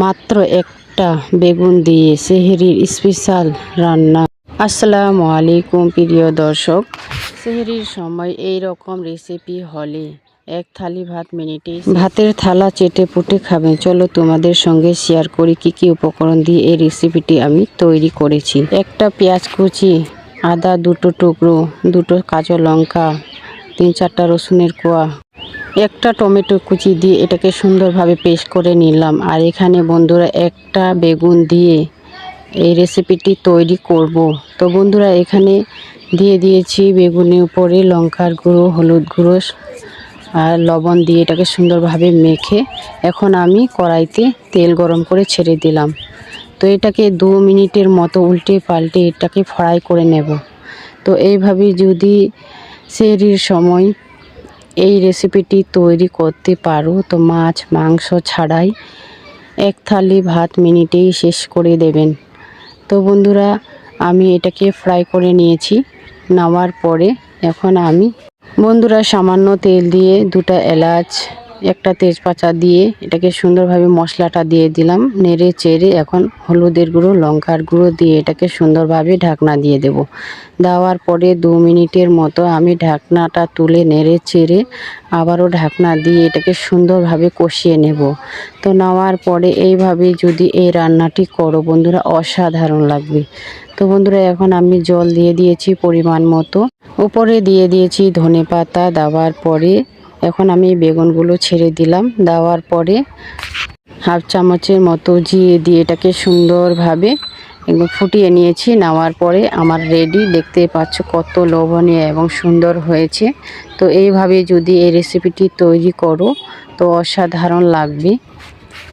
মাত্র একটা বেগুন দিয়ে সেহরির স্পেশাল রান্না। আসসালামু আলাইকুম প্রিয় দর্শক, সেহরির সময় এই রকম রেসিপি হলে এক থালি ভাত মিনিটেই ভাতের থালা চেটে পুটে খাবেন। চলো তোমাদের সঙ্গে শেয়ার করি কি কি উপকরণ দিয়ে এই রেসিপিটি আমি তৈরি করেছি। একটা পেঁয়াজ কুচি, আদা দুটো টুকরো, দুটো কাঁচা লঙ্কা, 3-4টা রসুনের কোয়া, একটা টমেটো কুচি দিয়ে এটাকে সুন্দরভাবে পেস্ট করে নিলাম। আর এখানে বন্ধুরা একটা বেগুন দিয়ে এই রেসিপিটি তৈরি করব। তো বন্ধুরা এখানে দিয়ে দিয়েছি বেগুনের উপরে লঙ্কার গুঁড়ো, হলুদ গুঁড়ো আর লবণ দিয়ে এটাকে সুন্দরভাবে মেখে এখন আমি কড়াইতে তেল গরম করে ছেড়ে দিলাম। তো এটাকে 2 মিনিটের মতো উল্টে পাল্টে এটাকে ফ্রাই করে নেব। তো এইভাবে যদি সেহরির সময় এই রেসিপিটি তৈরি করতে পারো তো মাছ মাংস ছাড়াই এক থালি ভাত মিনিটেই শেষ করে দেবেন। তো বন্ধুরা আমি এটাকে ফ্রাই করে নিয়েছি। নেওয়ার পরে এখন আমি বন্ধুরা সামান্য তেল দিয়ে 2টা এলাচ, একটা তেজপাতা দিয়ে এটাকে সুন্দরভাবে মশলাটা দিয়ে দিলাম। নেড়ে চেড়ে এখন হলুদের গুঁড়ো, লঙ্কার গুঁড়ো দিয়ে এটাকে সুন্দরভাবে ঢাকনা দিয়ে দেব। দেওয়ার পরে 2 মিনিটের মতো আমি ঢাকনাটা তুলে নেড়ে চেড়ে আবারও ঢাকনা দিয়ে এটাকে সুন্দরভাবে কষিয়ে নেব। তো নেওয়ার পরে এইভাবে যদি এই রান্নাটি করো বন্ধুরা অসাধারণ লাগবে। তো বন্ধুরা এখন আমি জল দিয়ে দিয়েছি পরিমাণ মতো, উপরে দিয়ে দিয়েছি ধনেপাতা। দেওয়ার পরে এখন আমি বেগুনগুলো ছেড়ে দিলাম। দেওয়ার পরে হাফ চামচের মতো জিরে দিয়ে এটাকে সুন্দরভাবে একদম ফুটিয়ে নিয়েছি। নেওয়ার পরে আমার রেডি। দেখতে পাচ্ছ কত লোভনীয় এবং সুন্দর হয়েছে। তো এইভাবে যদি এই রেসিপিটি তৈরি করো তো অসাধারণ লাগবে।